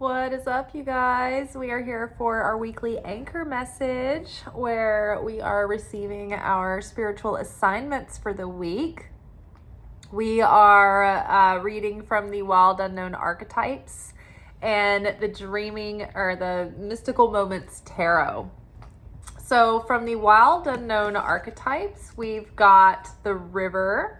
What is up, you guys? We are here for our weekly anchor message where we are receiving our spiritual assignments for the week. We are reading from the Wild Unknown Archetypes and the Dreaming or the Mystical Moments Tarot. So from the Wild Unknown Archetypes, we've got the River,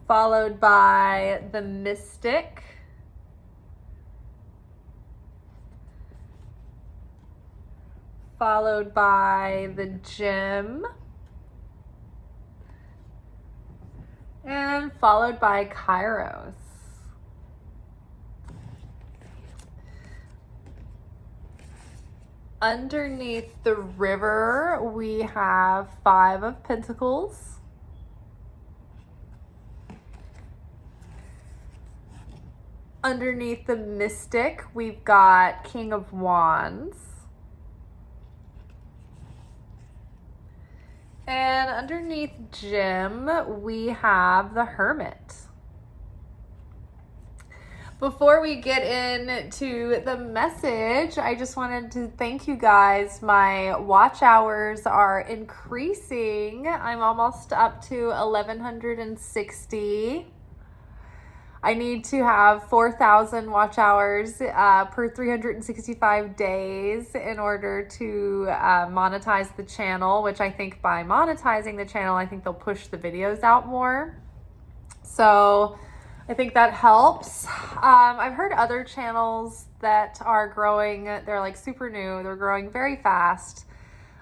followed by the Mystic, followed by the Gem, and followed by Kairos. Underneath the River, we have Five of Pentacles. Underneath the Mystic, we've got King of Wands. And underneath Gem, we have the Hermit. Before we get into the message, I just wanted to thank you guys. My watch hours are increasing. I'm almost up to 1,160. I need to have 4,000 watch hours per 365 days in order to monetize the channel, which I think by monetizing the channel, I think they'll push the videos out more. So I think that helps. I've heard other channels that are growing, they're like super new, they're growing very fast.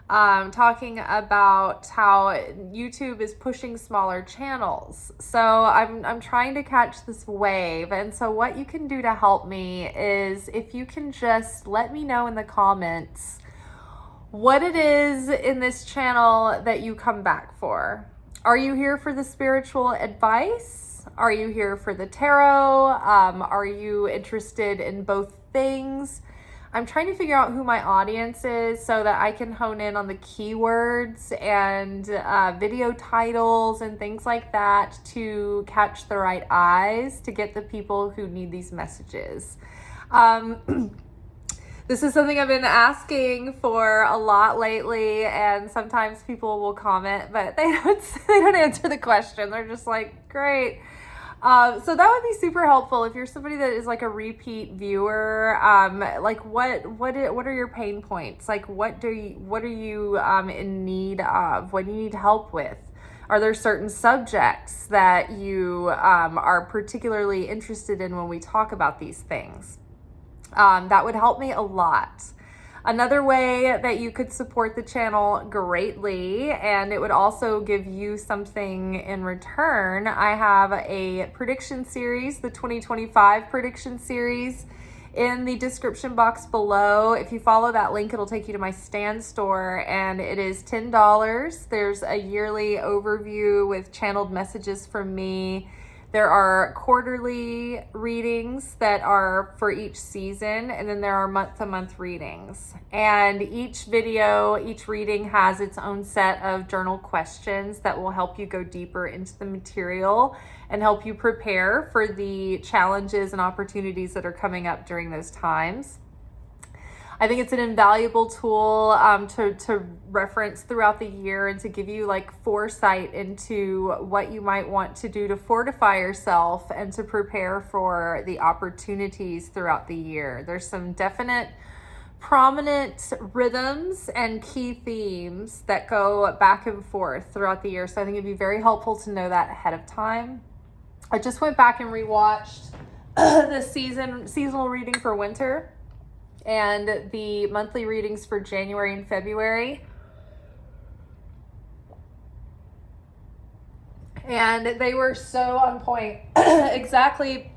Talking about how YouTube is pushing smaller channels. So I'm trying to catch this wave. And so what you can do to help me is if you can just let me know in the comments what it is in this channel that you come back for. Are you here for the spiritual advice? Are you here for the tarot? Are you interested in both things? I'm trying to figure out who my audience is so that I can hone in on the keywords and video titles and things like that to catch the right eyes to get the people who need these messages. This is something I've been asking for a lot lately, and sometimes people will comment, but they don't answer the question. They're just like, great. So that would be super helpful if you're somebody that is like a repeat viewer. Like what are your pain points? Like what are you in need of? What do you need help with? Are there certain subjects that you are particularly interested in when we talk about these things? That would help me a lot. Another way that you could support the channel greatly, and it would also give you something in return, I have a prediction series, the 2025 prediction series, in the description box below. If you follow that link, it'll take you to my Stan store, and it is $10. There's a yearly overview with channeled messages from me. There are quarterly readings that are for each season, and then there are month-to-month readings. And each reading has its own set of journal questions that will help you go deeper into the material and help you prepare for the challenges and opportunities that are coming up during those times. I think it's an invaluable tool to reference throughout the year and to give you like foresight into what you might want to do to fortify yourself and to prepare for the opportunities throughout the year. There's some definite prominent rhythms and key themes that go back and forth throughout the year. So I think it'd be very helpful to know that ahead of time. I just went back and rewatched the seasonal reading for winter and the monthly readings for January and February. And they were so on point. Exactly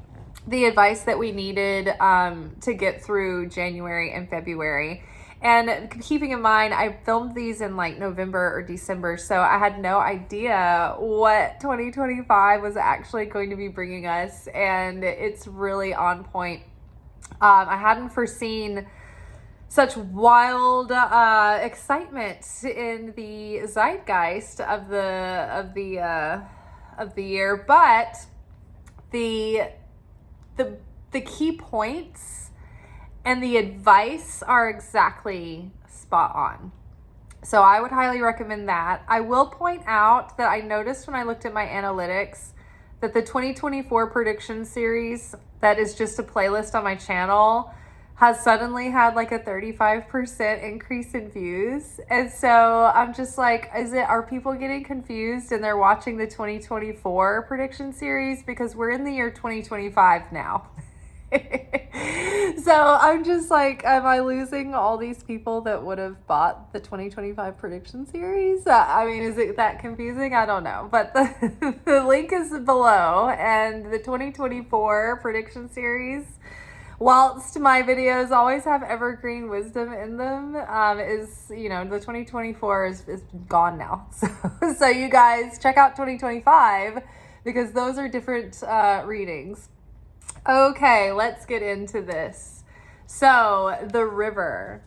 the advice that we needed to get through January and February. And keeping in mind, I filmed these in like November or December, so I had no idea what 2025 was actually going to be bringing us. And it's really on point. I hadn't foreseen such wild excitement in the zeitgeist of the year, but the the key points and the advice are exactly spot on. So I would highly recommend that. I will point out that I noticed when I looked at my analytics that the 2024 prediction series, that is just a playlist on my channel, has suddenly had like a 35% increase in views. And so I'm just like, are people getting confused and they're watching the 2024 prediction series? Because we're in the year 2025 now. So I'm just like, am I losing all these people that would have bought the 2025 prediction series? I mean, is it that confusing? I don't know. But the link is below, and the 2024 prediction series, whilst my videos always have evergreen wisdom in them, is, the 2024 is gone now. So you guys check out 2025 because those are different readings. Okay, let's get into this. So the river.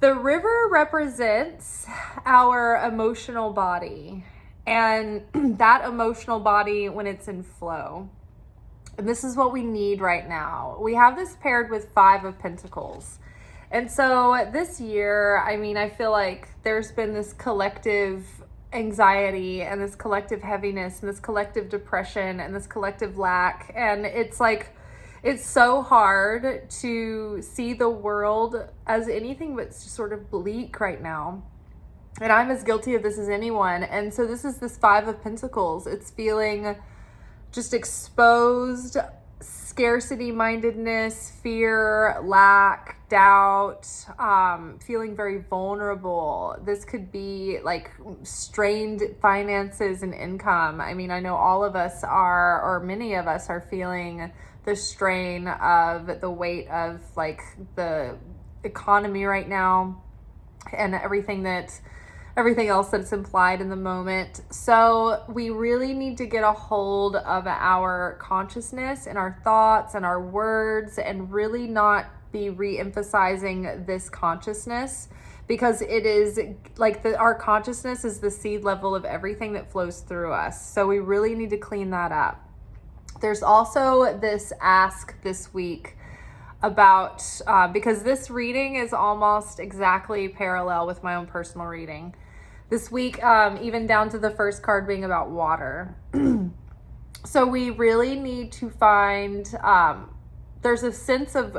The river represents our emotional body, and that emotional body when it's in flow. And this is what we need right now. We have this paired with 5 of Pentacles. And so this year, I mean, I feel like there's been this collective anxiety and this collective heaviness and this collective depression and this collective lack. And it's like, it's so hard to see the world as anything but sort of bleak right now. And I'm as guilty of this as anyone. And so this is this 5 of Pentacles. It's feeling just exposed, scarcity mindedness, fear, lack, doubt, feeling very vulnerable. This could be like strained finances and income. I mean, I know all of us are, or many of us are feeling the strain of the weight of like the economy right now and everything else that's implied in the moment. So we really need to get a hold of our consciousness and our thoughts and our words, and really not be re-emphasizing this consciousness, because it is like our consciousness is the seed level of everything that flows through us. So we really need to clean that up. There's also this ask this week about, because this reading is almost exactly parallel with my own personal reading this week, even down to the first card being about water. So we really need to find, there's a sense of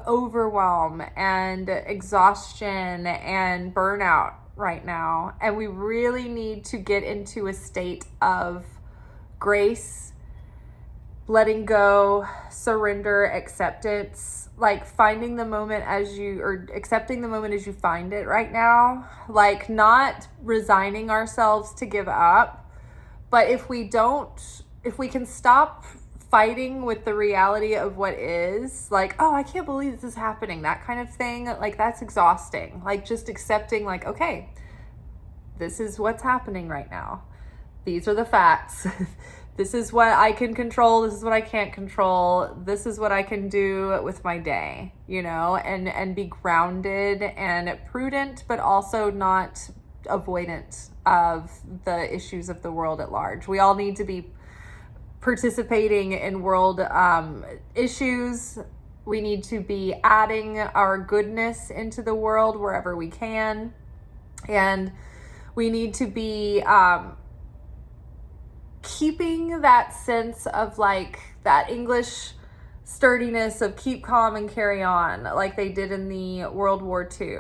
overwhelm and exhaustion and burnout right now. And we really need to get into a state of grace, letting go, surrender, acceptance, like finding the moment or accepting the moment as you find it right now, like not resigning ourselves to give up. But if we can stop fighting with the reality of what is, like, oh, I can't believe this is happening, that kind of thing, like that's exhausting. Like just accepting, like, okay, this is what's happening right now. These are the facts. This is what I can control. This is what I can't control. This is what I can do with my day, and be grounded and prudent, but also not avoidant of the issues of the world at large. We all need to be participating in world issues. We need to be adding our goodness into the world wherever we can. And we need to be keeping that sense of like that English sturdiness of keep calm and carry on, like they did in the World War II.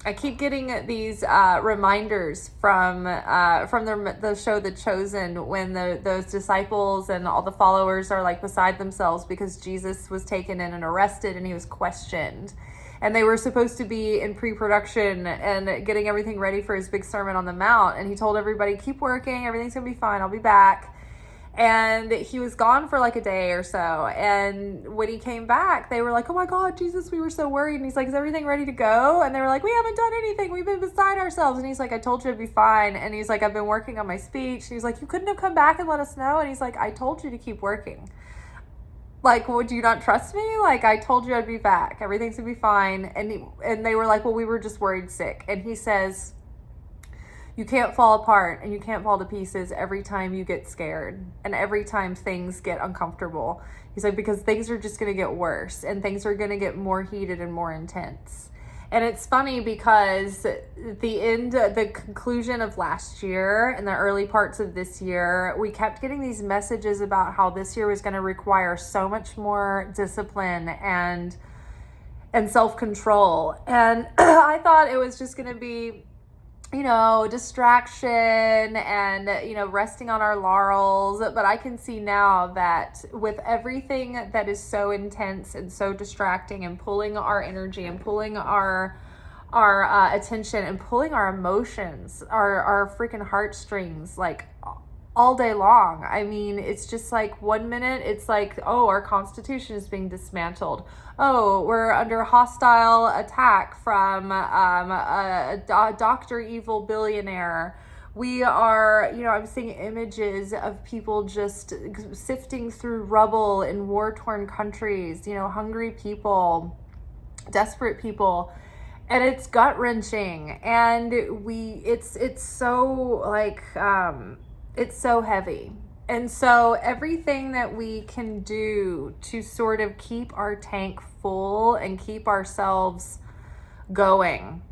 I keep getting these reminders from the show The Chosen, when those disciples and all the followers are like beside themselves because Jesus was taken in and arrested and he was questioned. And they were supposed to be in pre-production and getting everything ready for his big Sermon on the Mount. And he told everybody, keep working, everything's gonna be fine, I'll be back. And he was gone for like a day or so. And when he came back, they were like, oh my God, Jesus, we were so worried. And he's like, is everything ready to go? And they were like, we haven't done anything. We've been beside ourselves. And he's like, I told you it'd be fine. And he's like, I've been working on my speech. And he's like, you couldn't have come back and let us know? And he's like, I told you to keep working. Like, would you not trust me? Like, I told you I'd be back. Everything's gonna be fine. And they were like, well, we were just worried sick. And he says, You can't fall apart and you can't fall to pieces every time you get scared and every time things get uncomfortable. He's like, because things are just going to get worse and things are going to get more heated and more intense. And it's funny because the conclusion of last year and the early parts of this year, we kept getting these messages about how this year was going to require so much more discipline and self-control. And I thought it was just going to be, distraction and, resting on our laurels. But I can see now that with everything that is so intense and so distracting and pulling our energy and pulling our attention and pulling our emotions, our freaking heartstrings, like all day long. I mean, it's just like 1 minute, it's like, oh, our Constitution is being dismantled. Oh, we're under hostile attack from a Dr. Evil billionaire. We are, I'm seeing images of people just sifting through rubble in war-torn countries, hungry people, desperate people. And it's gut-wrenching. And it's so like, it's so heavy. And so everything that we can do to sort of keep our tank full and keep ourselves going,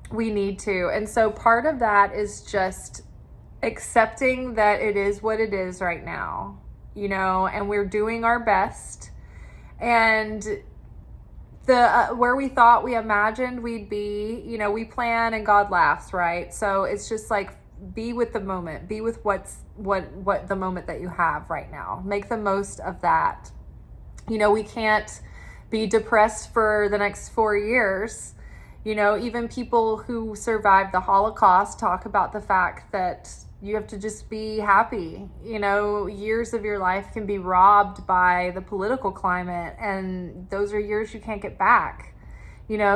we need to. And so part of that is just accepting that it is what it is right now, and we're doing our best. And where we thought we imagined we'd be, we plan and God laughs, right? So it's just like, be with the moment, be with what the moment that you have right now. Make the most of that. We can't be depressed for the next 4 years. Even people who survived the Holocaust talk about the fact that you have to just be happy. Years of your life can be robbed by the political climate, and those are years you can't get back.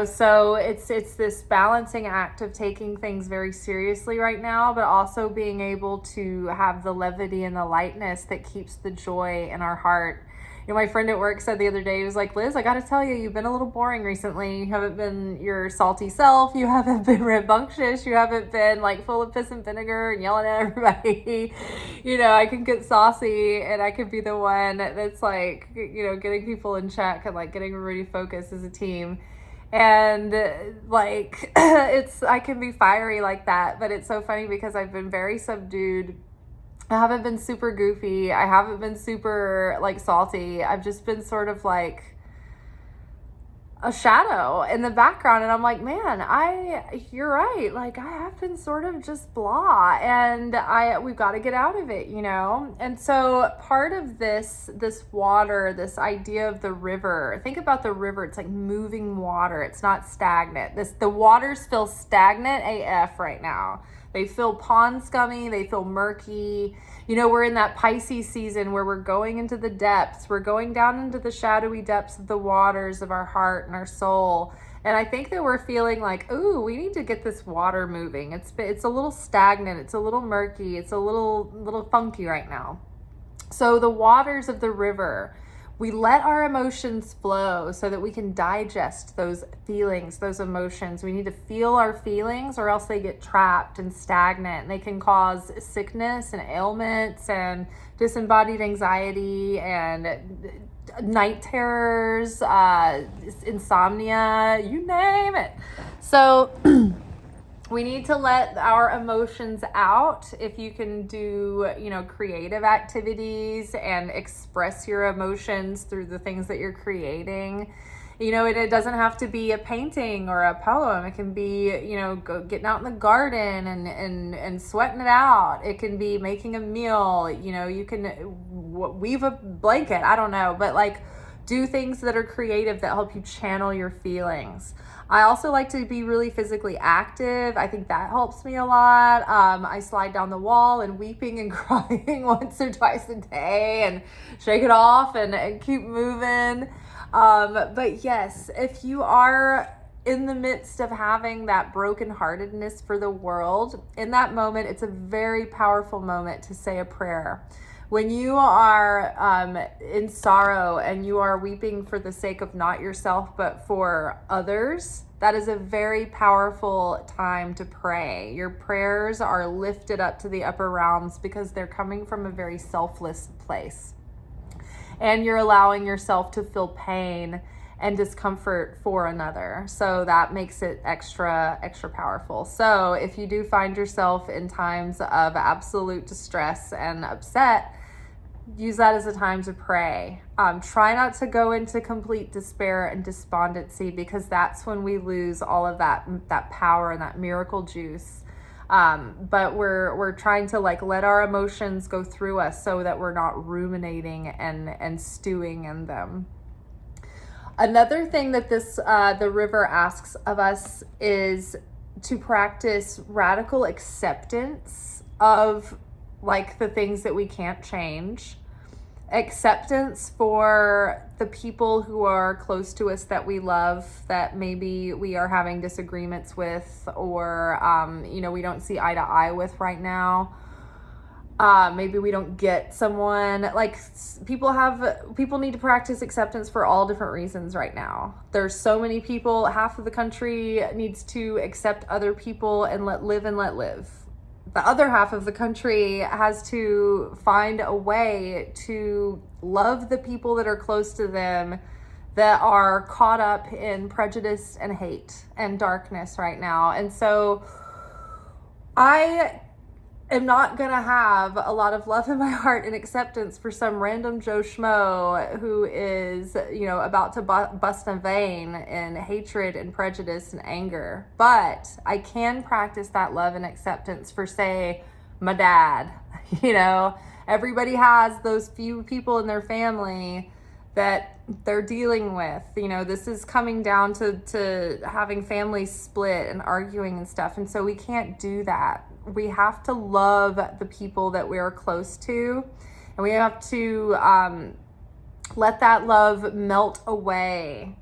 So it's this balancing act of taking things very seriously right now, but also being able to have the levity and the lightness that keeps the joy in our heart. My friend at work said the other day, he was like, Liz, I got to tell you, you've been a little boring recently. You haven't been your salty self. You haven't been rambunctious. You haven't been like full of piss and vinegar and yelling at everybody. I can get saucy and I could be the one that's like, getting people in check and like getting everybody focused as a team. And like, I can be fiery like that, but it's so funny because I've been very subdued. I haven't been super goofy. I haven't been super like salty. I've just been sort of like a shadow in the background. And I'm like, man, you're right. Like I have been sort of just blah, and we've got to get out of it, And so part of this water, this idea of the river, think about the river. It's like moving water. It's not stagnant. The waters feel stagnant AF right now. They feel pond scummy. They feel murky. We're in that Pisces season where we're going into the depths. We're going down into the shadowy depths of the waters of our heart and our soul. And I think that we're feeling like, ooh, we need to get this water moving. It's a little stagnant. It's a little murky. It's a little funky right now. So the waters of the river, we let our emotions flow so that we can digest those feelings, those emotions. We need to feel our feelings or else they get trapped and stagnant. And they can cause sickness and ailments and disembodied anxiety and night terrors, insomnia, you name it. So we need to let our emotions out. If you can do, creative activities and express your emotions through the things that you're creating. It doesn't have to be a painting or a poem. It can be, getting out in the garden and sweating it out. It can be making a meal. You can weave a blanket. I don't know, but like do things that are creative that help you channel your feelings. I also like to be really physically active. I think that helps me a lot. I slide down the wall and weeping and crying once or twice a day and shake it off and keep moving. But yes, if you are in the midst of having that brokenheartedness for the world, in that moment, it's a very powerful moment to say a prayer. When you are in sorrow and you are weeping for the sake of not yourself, but for others, That is a very powerful time to pray. Your prayers are lifted up to the upper realms because they're coming from a very selfless place. And you're allowing yourself to feel pain and discomfort for another. So that makes it extra powerful. So if you do find yourself in times of absolute distress and upset, use that as a time to pray. Try not to go into complete despair and despondency, because that's when we lose all of that power and that miracle juice. But we're trying to let our emotions go through us so that we're not ruminating and stewing in them. Another thing that the river asks of us is to practice radical acceptance of the things that we can't change. Acceptance for the people who are close to us that we love, that maybe we are having disagreements with, or we don't see eye to eye with right now. Maybe we don't get someone. People need to practice acceptance for all different reasons right now. There's so many people. Half of the country needs to accept other people and let live. The other half of the country has to find a way to love the people that are close to them that are caught up in prejudice and hate and darkness right now. And so I am not going to have a lot of love in my heart and acceptance for some random Joe Schmo who is, about to bust a vein in hatred and prejudice and anger. But I can practice that love and acceptance for, say, my dad. Everybody has those few people in their family that they're dealing with. This is coming down to having families split and arguing and stuff. And so we can't do that. We have to love the people that we are close to, and we have to let that love melt away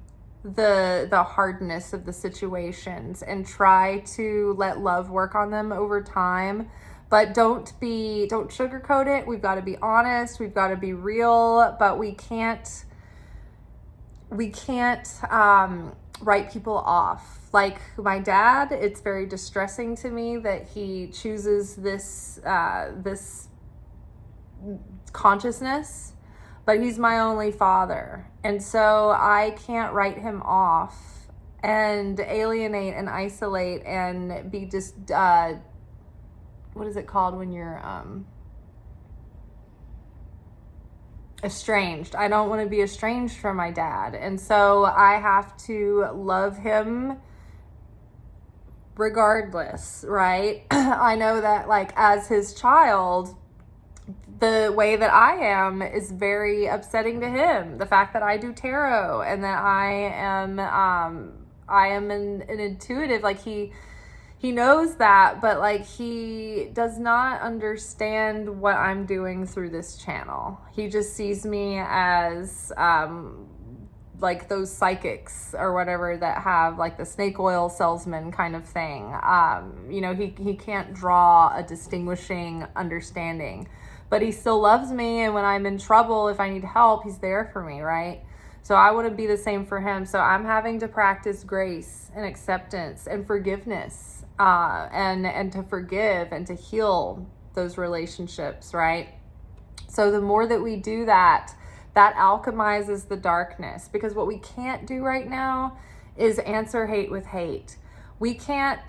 the hardness of the situations, and try to let love work on them over time. But don't sugarcoat it. We've got to be honest. We've got to be real. But we can't write people off. Like my dad, it's very distressing to me that he chooses this consciousness, but he's my only father. And so I can't write him off and alienate and isolate and be just, what is it called when you're estranged? I don't want to be estranged from my dad. And so I have to love him regardless, right? I know that as his child, the way that I am is very upsetting to him. The fact that I do tarot and that I am an intuitive, he knows that, but he does not understand what I'm doing through this channel. He just sees me as those psychics or whatever that have the snake oil salesman kind of thing. He can't draw a distinguishing understanding, but he still loves me. And when I'm in trouble, if I need help, he's there for me, right? So I want to be the same for him. So I'm having to practice grace and acceptance and forgiveness, and to forgive and to heal those relationships, right? So the more that we do that alchemizes the darkness, because what we can't do right now is answer hate with hate. We can't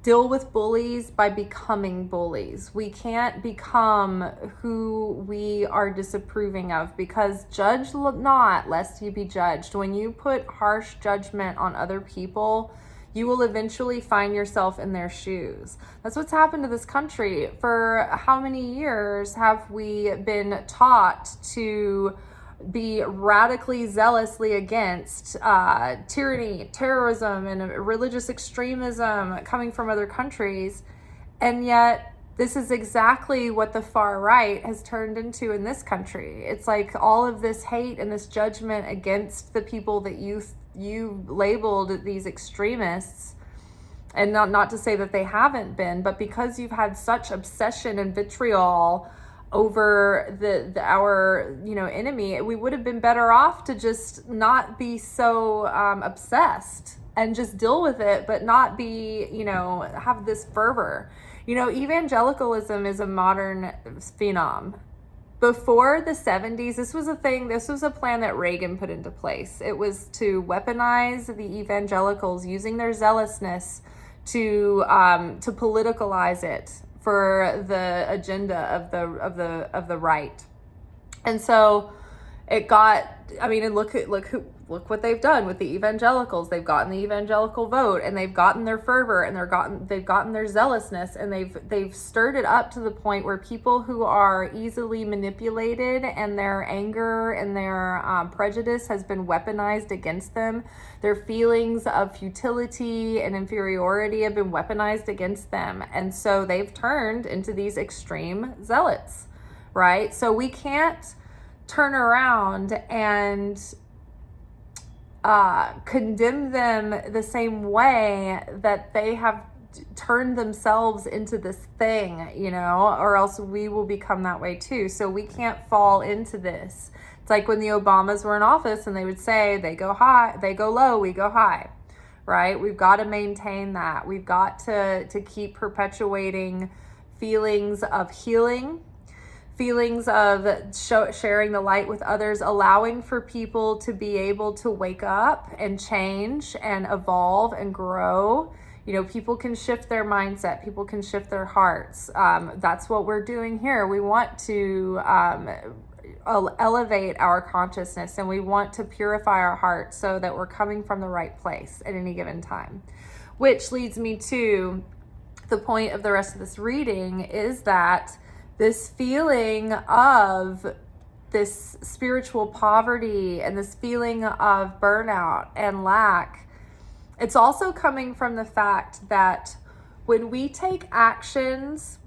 deal with bullies by becoming bullies. We can't become who we are disapproving of, because judge not lest you be judged. When you put harsh judgment on other people, you will eventually find yourself in their shoes. That's what's happened to this country. For how many years have we been taught to be radically, zealously against tyranny, terrorism, and religious extremism coming from other countries? And yet this is exactly what the far right has turned into in this country. It's all of this hate and this judgment against the people that you labeled these extremists. And not to say that they haven't been, but because you've had such obsession and vitriol over our enemy, we would have been better off to just not be so obsessed and just deal with it, but not be have this fervor. Evangelicalism is a modern phenom. Before the 70s, this was a plan that Reagan put into place. It was to weaponize the evangelicals using their zealousness to politicalize it for the agenda of the right. And so it got, and look what they've done with the evangelicals. They've gotten the evangelical vote, and they've gotten their fervor, and they've gotten their zealousness, and they've stirred it up to the point where people who are easily manipulated and their anger and their prejudice has been weaponized against them. Their feelings of futility and inferiority have been weaponized against them. And so they've turned into these extreme zealots, right? So we can't turn around and condemn them the same way that they have turned themselves into this thing, or else we will become that way too. So we can't fall into this. It's like when the Obamas were in office and they would say they go high, they go low, we go high, right? We've got to maintain that. We've got to keep perpetuating feelings of healing, feelings of sharing the light with others, allowing for people to be able to wake up and change and evolve and grow. People can shift their mindset. People can shift their hearts. That's what we're doing here. We want to elevate our consciousness, and we want to purify our hearts so that we're coming from the right place at any given time. Which leads me to the point of the rest of this reading, is that this feeling of this spiritual poverty and this feeling of burnout and lack, it's also coming from the fact that when we take actions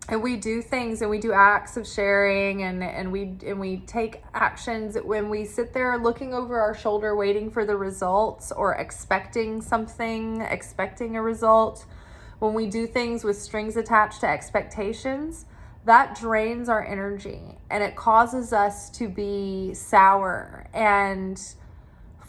and we do things and we do acts of sharing and we take actions, when we sit there looking over our shoulder waiting for the results or expecting a result, when we do things with strings attached to expectations, that drains our energy and it causes us to be sour and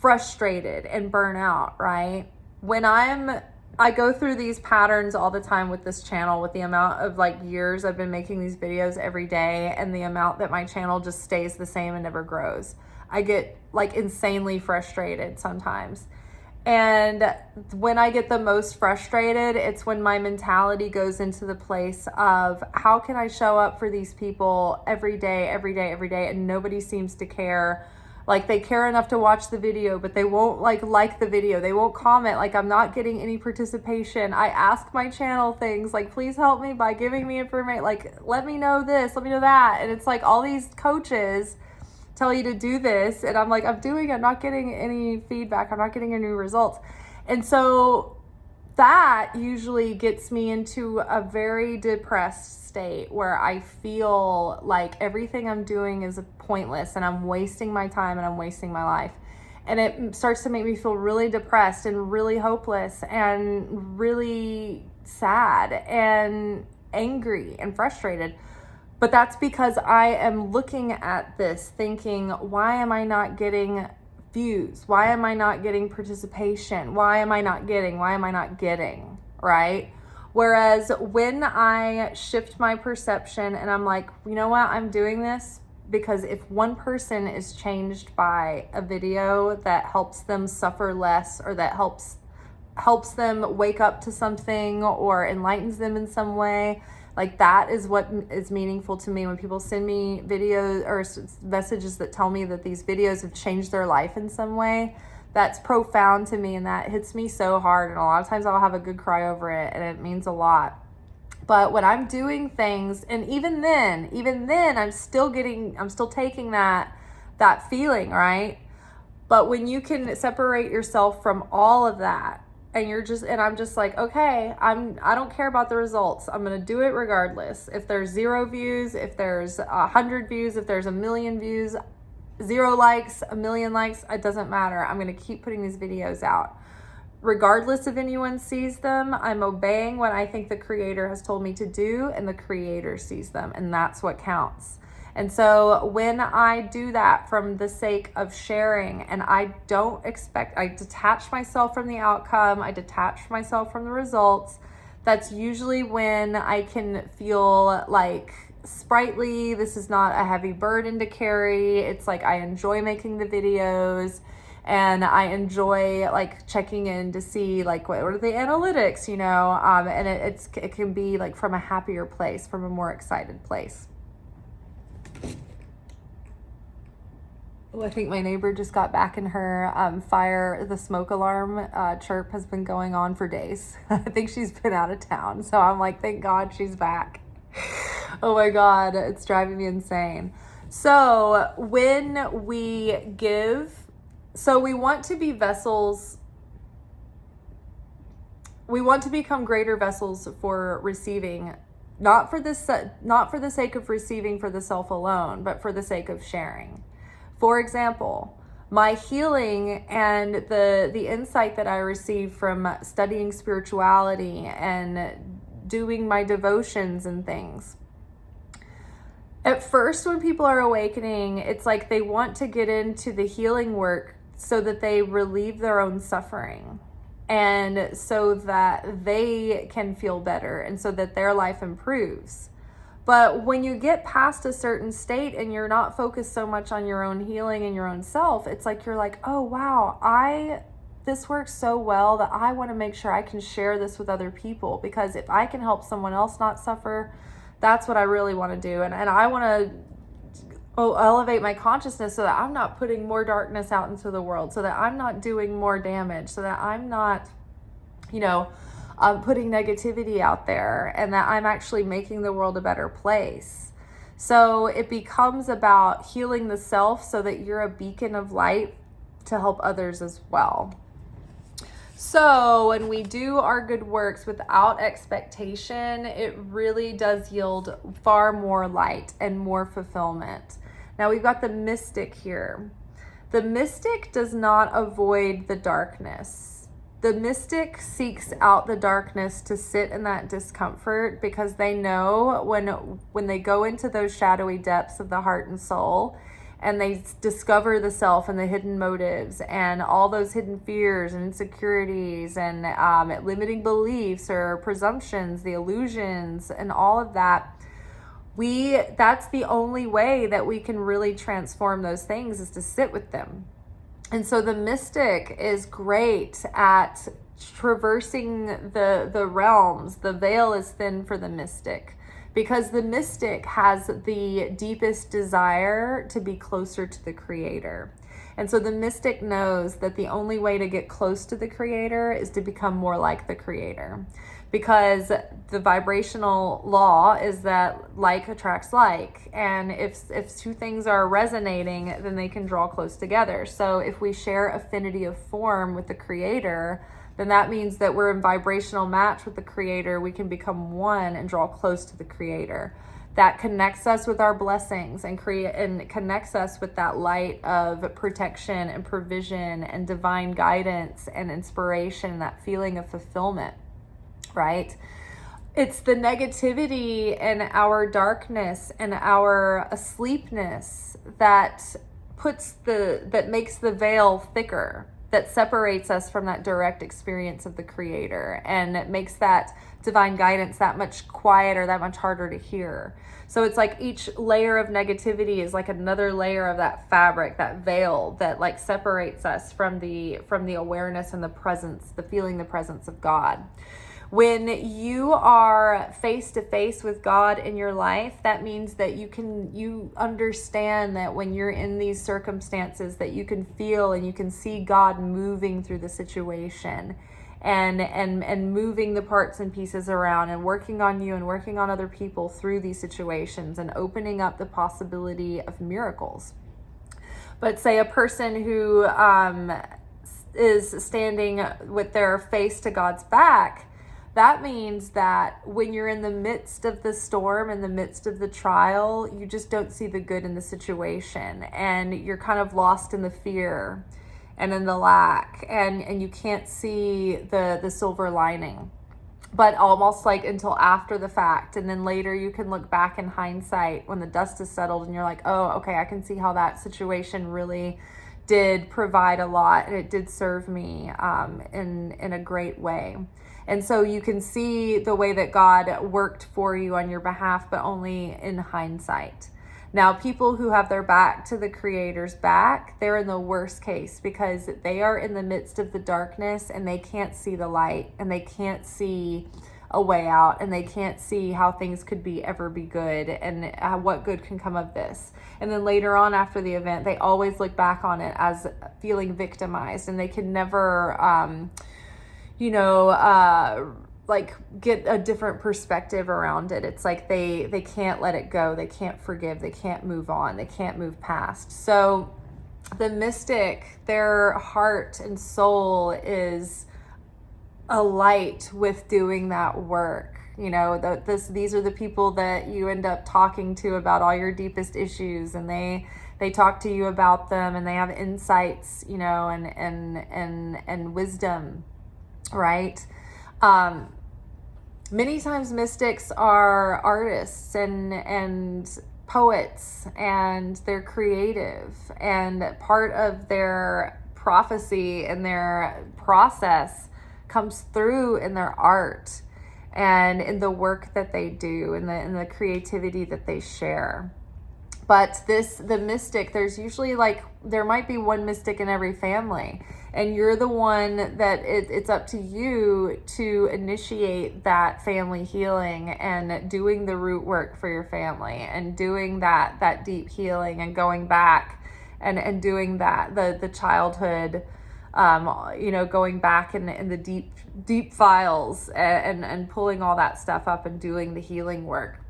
frustrated and burn out, right? When I go through these patterns all the time with this channel, with the amount of years I've been making these videos every day and the amount that my channel just stays the same and never grows. I get insanely frustrated sometimes. And when I get the most frustrated, it's when my mentality goes into the place of how can I show up for these people every day, and nobody seems to care. They care enough to watch the video, but they won't like the video. They won't comment. I'm not getting any participation. I ask my channel things please help me by giving me information. Let me know this, let me know that. And it's all these coaches tell you to do this, and I'm not getting any feedback, I'm not getting any results. And so that usually gets me into a very depressed state where I feel like everything I'm doing is pointless and I'm wasting my time and I'm wasting my life. And it starts to make me feel really depressed and really hopeless and really sad and angry and frustrated. But that's because I am looking at this thinking, why am I not getting views? Why am I not getting participation? Why am I not getting, right? Whereas when I shift my perception and I'm you know what, I'm doing this because if one person is changed by a video that helps them suffer less, or that helps them wake up to something or enlightens them in some way, that is what is meaningful to me. When people send me videos or messages that tell me that these videos have changed their life in some way, that's profound to me, and that hits me so hard. And a lot of times I'll have a good cry over it, and it means a lot. But when I'm doing things, and even then I'm still taking that feeling, right? But when you can separate yourself from all of that, and I'm just okay, I don't care about the results. I'm going to do it regardless. If there's 0 views, if there's 100 views, if there's 1 million views, 0 likes, 1 million likes, it doesn't matter. I'm going to keep putting these videos out. regardless if anyone sees them, I'm obeying what I think the Creator has told me to do, and the Creator sees them, and that's what counts. And so when I do that from the sake of sharing, and I detach myself from the outcome, I detach myself from the results, that's usually when I can feel like sprightly. This is not a heavy burden to carry. It's like I enjoy making the videos, and I enjoy like checking in to see like what are the analytics, and it can be like from a happier place, from a more excited place. Oh, I think my neighbor just got back in her fire. The smoke alarm chirp has been going on for days. I think she's been out of town. So I'm like, thank God she's back. Oh my God, it's driving me insane. So when we give, we want to be vessels. We want to become greater vessels for receiving, not for the sake of receiving for the self alone, but for the sake of sharing. For example, my healing and the insight that I receive from studying spirituality and doing my devotions and things. At first, when people are awakening, it's like they want to get into the healing work so that they relieve their own suffering, and so that they can feel better, and so that their life improves. But when you get past a certain state and you're not focused so much on your own healing and your own self, it's like you're like, oh wow, this works so well that I want to make sure I can share this with other people, because if I can help someone else not suffer, that's what I really want to do. And I want to elevate my consciousness so that I'm not putting more darkness out into the world, so that I'm not doing more damage, so that I'm not, putting negativity out there, and that I'm actually making the world a better place. So it becomes about healing the self so that you're a beacon of light to help others as well. So when we do our good works without expectation, it really does yield far more light and more fulfillment. Now we've got the mystic here. The mystic does not avoid the darkness. The mystic seeks out the darkness to sit in that discomfort, because they know when they go into those shadowy depths of the heart and soul, and they discover the self and the hidden motives and all those hidden fears and insecurities and limiting beliefs or presumptions, the illusions and all of that, that's the only way that we can really transform those things, is to sit with them. And so the mystic is great at traversing the realms. The veil is thin for the mystic, because the mystic has the deepest desire to be closer to the Creator. And so the mystic knows that the only way to get close to the Creator is to become more like the Creator. Because the vibrational law is that like attracts like. And if two things are resonating, then they can draw close together. So if we share affinity of form with the Creator, then that means that we're in vibrational match with the Creator. We can become one and draw close to the Creator. That connects us with our blessings and connects us with that light of protection and provision and divine guidance and inspiration, that feeling of fulfillment. Right? It's the negativity and our darkness and our asleepness that makes the veil thicker, that separates us from that direct experience of the Creator, and it makes that divine guidance that much quieter, that much harder to hear. So it's like each layer of negativity is like another layer of that fabric, that veil that like separates us from the awareness and the presence, the presence of God. When you are face to face with God in your life, that means that you understand that when you're in these circumstances, that you can feel and you can see God moving through the situation and moving the parts and pieces around and working on you and working on other people through these situations and opening up the possibility of miracles. But say a person who is standing with their face to God's back, that means that when you're in the midst of the storm, in the midst of the trial, you just don't see the good in the situation, and you're kind of lost in the fear. and in the lack, and you can't see the silver lining, but almost like until after the fact. And then later you can look back in hindsight when the dust is settled and you're like, oh, okay, I can see how that situation really did provide a lot, and it did serve me in a great way. And so you can see the way that God worked for you on your behalf, but only in hindsight. Now, people who have their back to the Creator's back, they're in the worst case, because they are in the midst of the darkness and they can't see the light, and they can't see a way out, and they can't see how things could ever be good, and what good can come of this. And then later on after the event, they always look back on it as feeling victimized, and they can never, like get a different perspective around it. It's like they can't let it go. They can't forgive. They can't move on. They can't move past. So the mystic, their heart and soul is alight with doing that work. These are the people that you end up talking to about all your deepest issues, and they talk to you about them, and they have insights, and wisdom, right? Many times mystics are artists and poets, and they're creative, and part of their prophecy and their process comes through in their art and in the work that they do, and in the creativity that they share. But the mystic, there's usually there might be one mystic in every family, and you're the one that it's up to you to initiate that family healing and doing the root work for your family, and doing that deep healing, and going back and doing that, the childhood, going back in the deep files, and pulling all that stuff up and doing the healing work.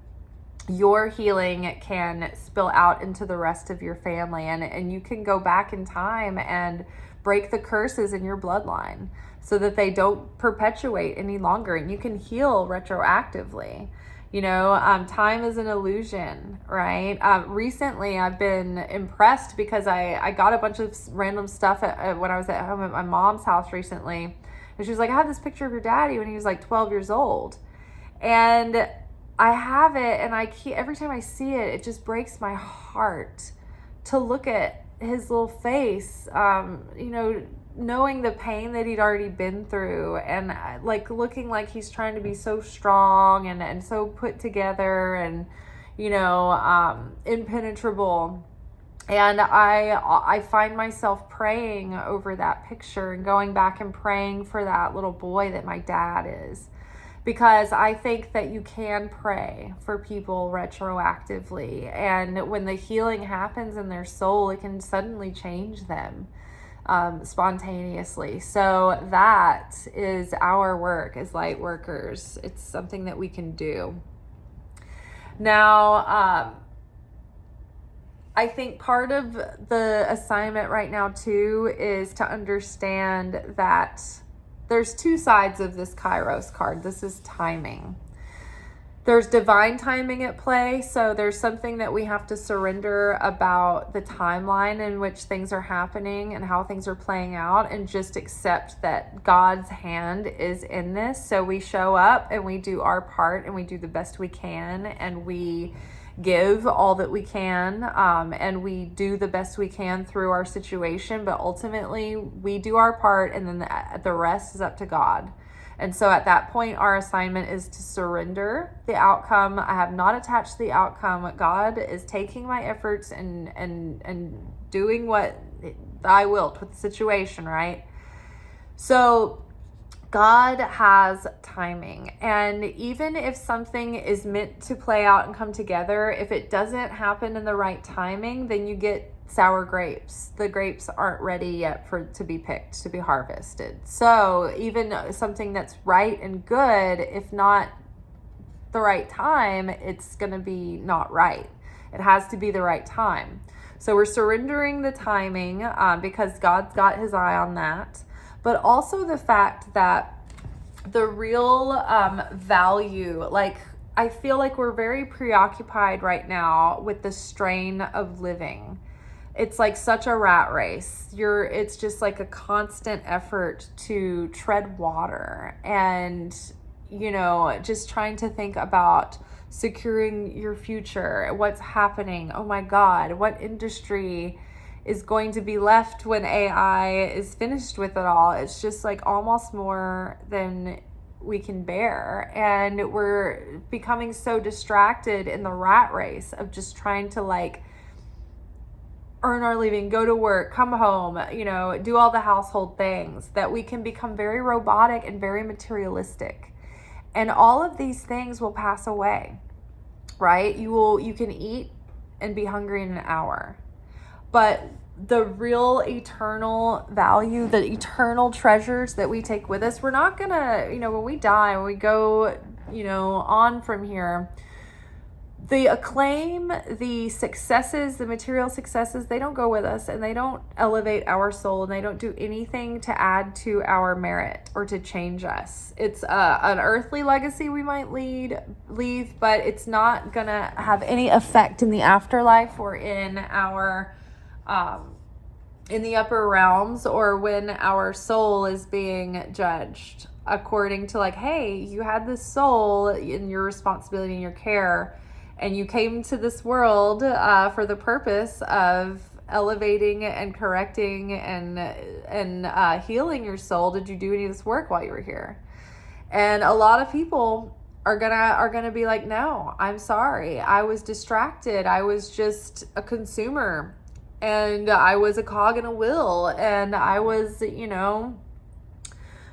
Your healing can spill out into the rest of your family, and you can go back in time and break the curses in your bloodline so that they don't perpetuate any longer, and you can heal retroactively. Time is an illusion, right? Recently I've been impressed because I got a bunch of random stuff when I was at home at my mom's house recently, and she was like, I have this picture of your daddy when he was 12 years old, and I have it, and every time I see it, it just breaks my heart to look at his little face, knowing the pain that he'd already been through, and looking like he's trying to be so strong and so put together, and impenetrable. And I find myself praying over that picture, and going back and praying for that little boy that my dad is. Because I think that you can pray for people retroactively, and when the healing happens in their soul, it can suddenly change them spontaneously. So that is our work as light workers. It's something that we can do. Now, I think part of the assignment right now too is to understand that there's two sides of this Kairos card. This is timing. There's divine timing at play. So there's something that we have to surrender about the timeline in which things are happening and how things are playing out, and just accept that God's hand is in this. So we show up and we do our part, and we do the best we can, and we give all that we can, and we do the best we can through our situation, but ultimately we do our part, and then the rest is up to God. And so at that point, our assignment is to surrender the outcome. I have not attached the outcome. God is taking my efforts and doing what I will with the situation, right? So God has timing, and even if something is meant to play out and come together, if it doesn't happen in the right timing, then you get sour grapes. The grapes aren't ready yet to be picked, to be harvested. So even something that's right and good, if not the right time, it's going to be not right. It has to be the right time. So we're surrendering the timing because God's got his eye on that. But also the fact that the real value, I feel like we're very preoccupied right now with the strain of living, it's like such a rat race. It's just like a constant effort to tread water and, just trying to think about securing your future, what's happening. Oh my God, what industry is going to be left when AI is finished with it all? It's just like almost more than we can bear. And we're becoming so distracted in the rat race of just trying to like earn our living, go to work, come home, do all the household things, that we can become very robotic and very materialistic. And all of these things will pass away, right? You can eat and be hungry in an hour. But the real eternal value, the eternal treasures that we take with us, we're not gonna, when we die, when we go, on from here, the acclaim, the successes, the material successes, they don't go with us, and they don't elevate our soul, and they don't do anything to add to our merit or to change us. It's an earthly legacy we might leave, but it's not gonna have any effect in the afterlife or in our in the upper realms, or when our soul is being judged according to like, hey, you had this soul in your responsibility and your care, and you came to this world for the purpose of elevating and correcting and healing your soul. Did you do any of this work while you were here? And a lot of people are gonna be like, no, I'm sorry, I was distracted, I was just a consumer, and I was a cog in a wheel, and I was,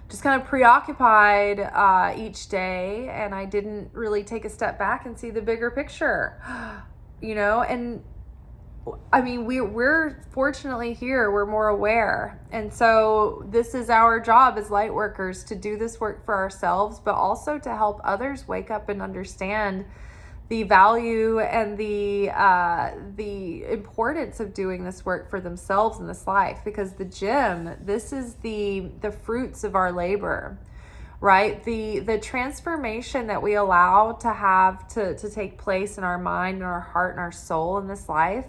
just kind of preoccupied each day, and I didn't really take a step back and see the bigger picture, and I mean, we're fortunately here, we're more aware. And so this is our job as light workers, to do this work for ourselves, but also to help others wake up and understand the value and the importance of doing this work for themselves in this life. Because the gym, this is the fruits of our labor, right? The transformation that we allow to have to take place in our mind and our heart and our soul in this life,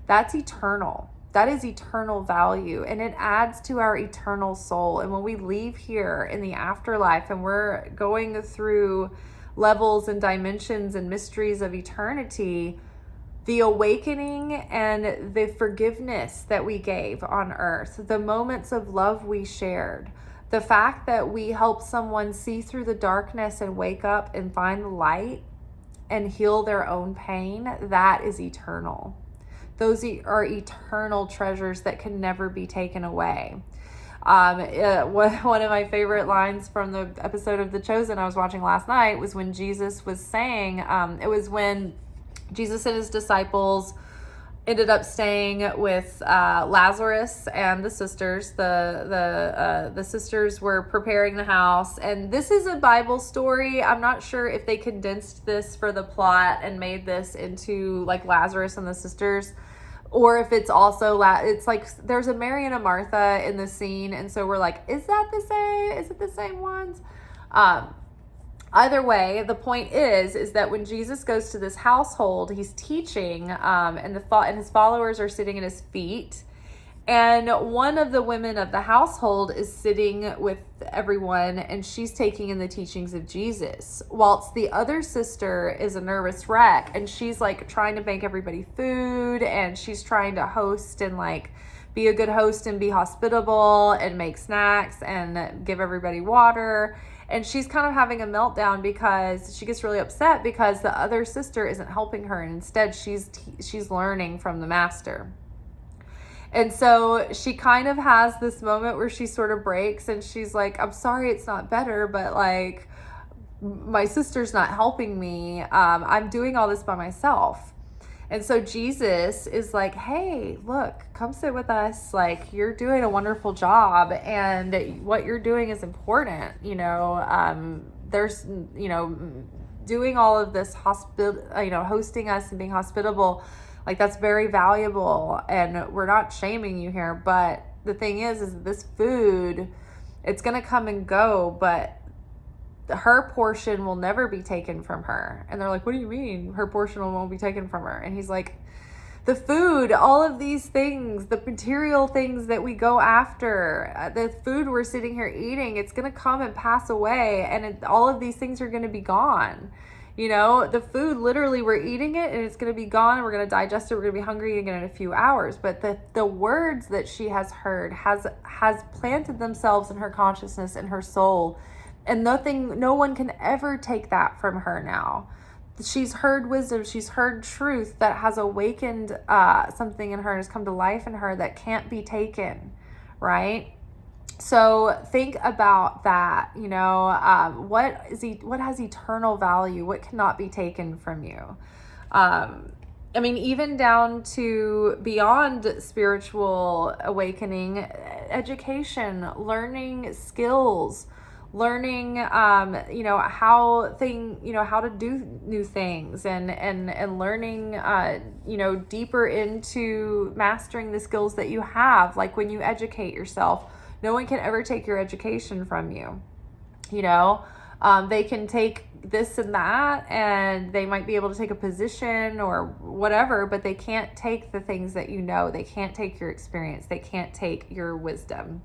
that's eternal. That is eternal value, and it adds to our eternal soul. And when we leave here in the afterlife and we're going through levels and dimensions and mysteries of eternity, the awakening and the forgiveness that we gave on earth, the moments of love we shared, the fact that we helped someone see through the darkness and wake up and find the light and heal their own pain, that is eternal. Those are eternal treasures that can never be taken away. One of my favorite lines from the episode of The Chosen I was watching last night was when Jesus was saying, it was when Jesus and his disciples ended up staying with Lazarus and the sisters. The sisters were preparing the house, and this is a Bible story. I'm not sure if they condensed this for the plot and made this into like Lazarus and the sisters, or if it's also it's like there's a Mary and a Martha in the scene, and so we're like, is it the same ones? Either way, the point is that when Jesus goes to this household, he's teaching, and his followers are sitting at his feet. And one of the women of the household is sitting with everyone, and she's taking in the teachings of Jesus, whilst the other sister is a nervous wreck, and she's like trying to make everybody food, and she's trying to host and like be a good host and be hospitable and make snacks and give everybody water. And she's kind of having a meltdown because she gets really upset because the other sister isn't helping her, and instead she's learning from the master. And so she kind of has this moment where she sort of breaks, and she's like, I'm sorry it's not better, but like my sister's not helping me. I'm doing all this by myself. And so Jesus is like, hey, look, come sit with us. Like, you're doing a wonderful job, and what you're doing is important. There's, doing all of this hosting us and being hospitable, like that's very valuable, and we're not shaming you here. But the thing is this food, it's going to come and go, but her portion will never be taken from her. And they're like, what do you mean her portion won't be taken from her? And he's like, the food, all of these things, the material things that we go after, the food we're sitting here eating, it's going to come and pass away, and all of these things are going to be gone. You know, the food, literally, we're eating it and it's going to be gone. We're going to digest it. We're going to be hungry again in a few hours. But the words that she has heard has planted themselves in her consciousness and her soul. And no one can ever take that from her now. She's heard wisdom. She's heard truth that has awakened something in her and has come to life in her that can't be taken, right? So think about that, you know, what has eternal value? What cannot be taken from you? I mean, even down to beyond spiritual awakening, education, learning skills, learning, how to do new things, and learning, deeper into mastering the skills that you have. Like when you educate yourself, no one can ever take your education from you. You know, they can take this and that, and they might be able to take a position or whatever, but they can't take the things that you know. They can't take your experience. They can't take your wisdom.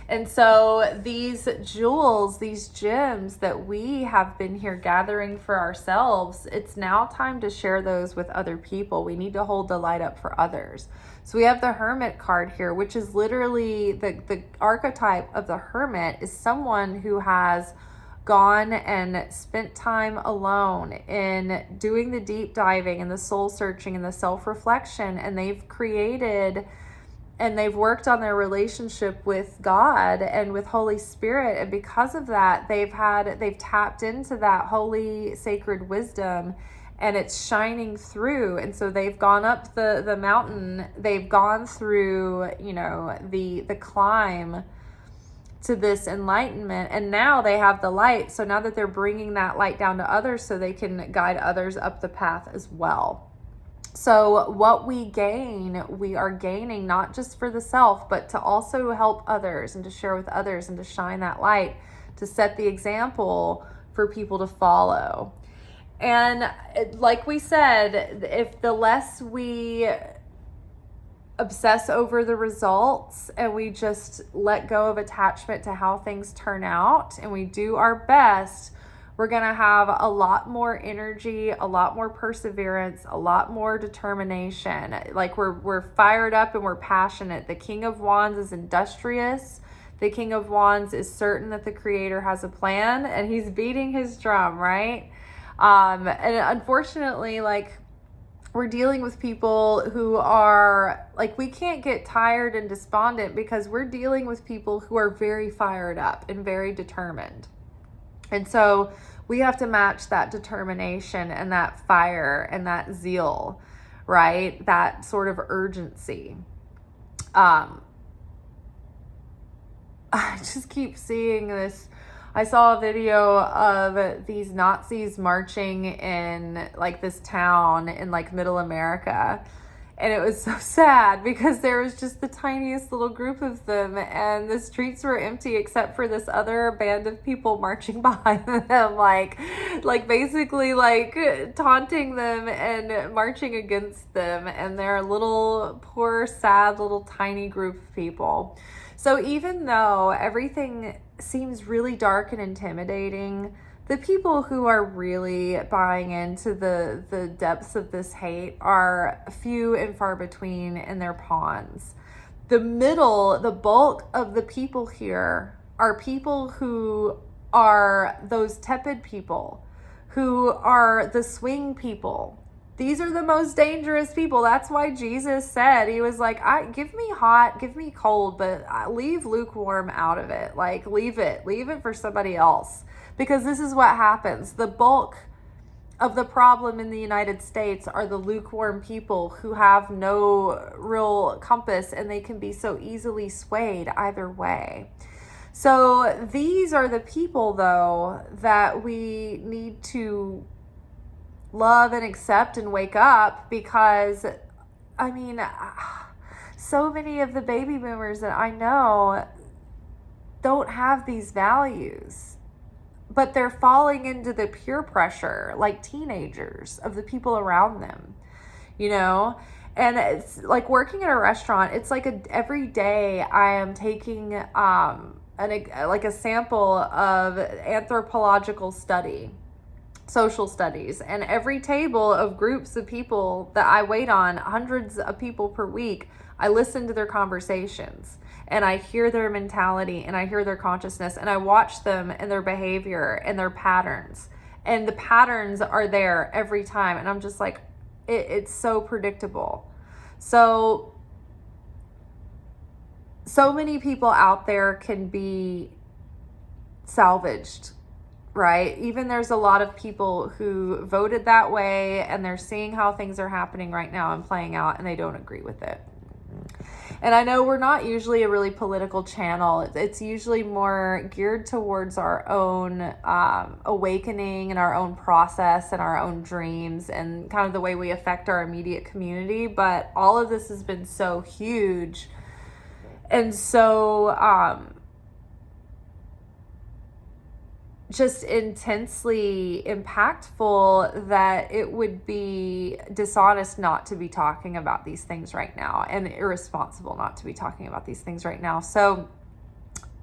And so these jewels, these gems that we have been here gathering for ourselves, it's now time to share those with other people. We need to hold the light up for others. So we have the Hermit card here, which is literally the archetype of the Hermit is someone who has gone and spent time alone in doing the deep diving and the soul searching and the self-reflection, and they've created and they've worked on their relationship with God and with Holy Spirit. And because of that, they've tapped into that holy, sacred wisdom, and it's shining through. And so they've gone up the mountain, they've gone through, the climb to this enlightenment, and now they have the light. So now that they're bringing that light down to others, so they can guide others up the path as well. So what we gain, we are gaining not just for the self, but to also help others and to share with others and to shine that light, to set the example for people to follow. And like we said, if the less we obsess over the results and we just let go of attachment to how things turn out and we do our best, we're going to have a lot more energy, a lot more perseverance, a lot more determination. Like we're fired up and we're passionate. The King of Wands is industrious. The King of Wands is certain that the Creator has a plan, and he's beating his drum, right? And unfortunately, we're dealing with people who are we can't get tired and despondent because we're dealing with people who are very fired up and very determined. And so we have to match that determination and that fire and that zeal, right? That sort of urgency. I just keep seeing this. I saw a video of these Nazis marching in this town in middle America. And it was so sad because there was just the tiniest little group of them, and the streets were empty except for this other band of people marching behind them, basically taunting them and marching against them. And they're a little poor, sad, little tiny group of people. So even though everything seems really dark and intimidating, the people who are really buying into the depths of this hate are few and far between, and they're pawns. The bulk of the people here are people who are those tepid people, who are the swing people. These are the most dangerous people. That's why Jesus said, he was like, give me hot, give me cold, but leave lukewarm out of it. Leave it for somebody else. Because this is what happens. The bulk of the problem in the United States are the lukewarm people who have no real compass, and they can be so easily swayed either way. So these are the people, though, that we need to love and accept and wake up, because, so many of the baby boomers that I know don't have these values. But they're falling into the peer pressure like teenagers of the people around them. you know? And it's like working at a restaurant. It's like every day I am taking like a sample of anthropological study, social studies, and every table of groups of people that I wait on, hundreds of people per week, I listen to their conversations and I hear their mentality and I hear their consciousness and I watch them and their behavior and their patterns. And the patterns are there every time. And I'm just like, it's so predictable. So many people out there can be salvaged, right? Even there's a lot of people who voted that way and they're seeing how things are happening right now and playing out and they don't agree with it. And I know we're not usually a really political channel. It's usually more geared towards our own awakening and our own process and our own dreams and kind of the way we affect our immediate community. But all of this has been so huge and so just intensely impactful that it would be dishonest not to be talking about these things right now and irresponsible not to be talking about these things right now. So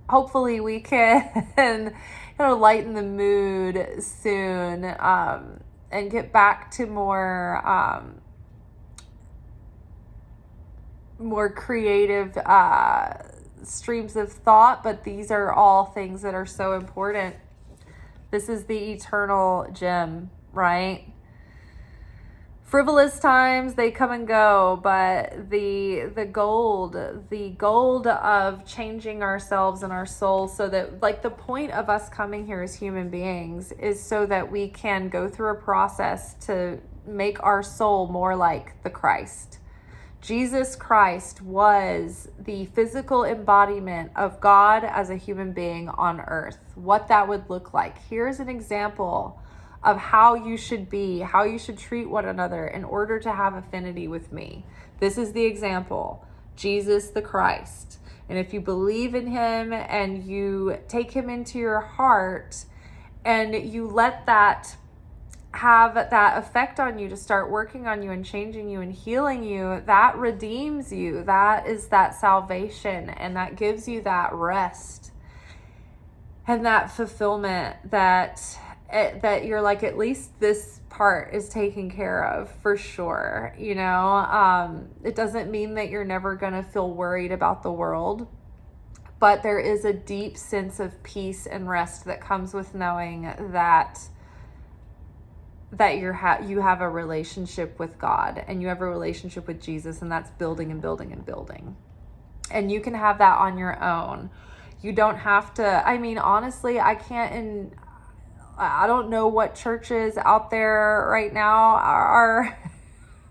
hopefully we can lighten the mood soon and get back to more creative streams of thought. But these are all things that are so important. This is the eternal gem, right? Frivolous times, they come and go, but the gold of changing ourselves and our souls, so that, like, the point of us coming here as human beings is so that we can go through a process to make our soul more like the Christ. Jesus Christ was the physical embodiment of God as a human being on earth. What that would look like. Here's an example of how you should be, how you should treat one another in order to have affinity with me. This is the example. Jesus the Christ. And if you believe in him and you take him into your heart and you let that have that effect on you to start working on you and changing you and healing you, that redeems you. That is that salvation, and that gives you that rest and that fulfillment that you're like, at least this part is taken care of for sure. You know, it doesn't mean that you're never going to feel worried about the world, but there is a deep sense of peace and rest that comes with knowing that you have a relationship with God and you have a relationship with Jesus, and that's building and building and building. And you can have that on your own. You don't have to, I mean, honestly, I don't know what churches out there right now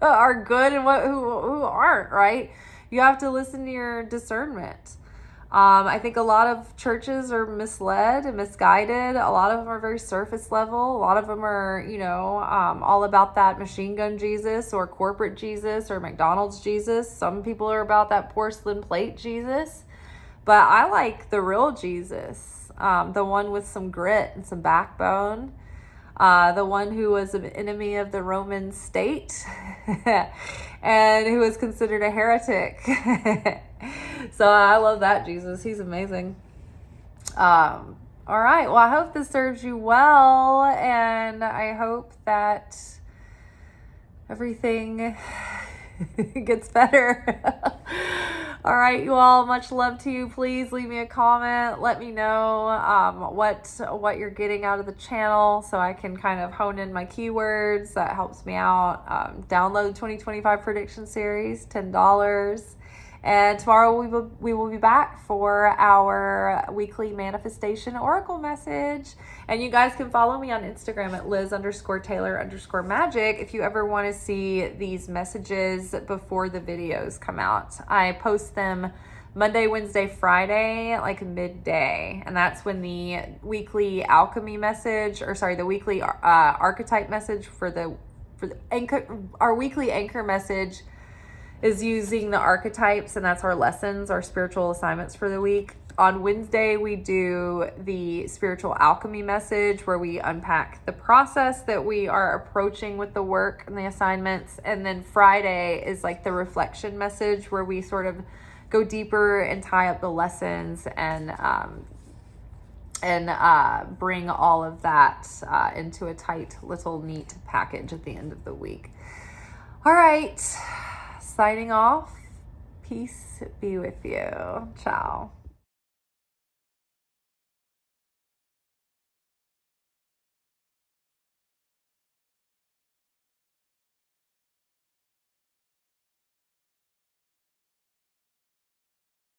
are good and who aren't, right? You have to listen to your discernment. I think a lot of churches are misled and misguided. A lot of them are very surface level. A lot of them are, all about that machine gun Jesus or corporate Jesus or McDonald's Jesus. Some people are about that porcelain plate Jesus. But I like the real Jesus, the one with some grit and some backbone. The one who was an enemy of the Roman state and who was considered a heretic. So I love that Jesus. He's amazing. All right. Well, I hope this serves you well, and I hope that everything gets better. All right, you all, much love to you. Please leave me a comment. Let me know what you're getting out of the channel so I can kind of hone in my keywords. That helps me out. Download 2025 prediction series, $10. And tomorrow we will be back for our weekly manifestation oracle message. And you guys can follow me on Instagram at Liz_Taylor_magic if you ever want to see these messages before the videos come out. I post them Monday, Wednesday, Friday, like midday. And that's when the weekly alchemy message, the weekly archetype message for the anchor, our weekly anchor message is using the archetypes, and that's our lessons, our spiritual assignments for the week. On Wednesday, we do the spiritual alchemy message where we unpack the process that we are approaching with the work and the assignments. And then Friday is like the reflection message where we sort of go deeper and tie up the lessons and bring all of that into a tight little neat package at the end of the week. All right, signing off. Peace be with you. Ciao.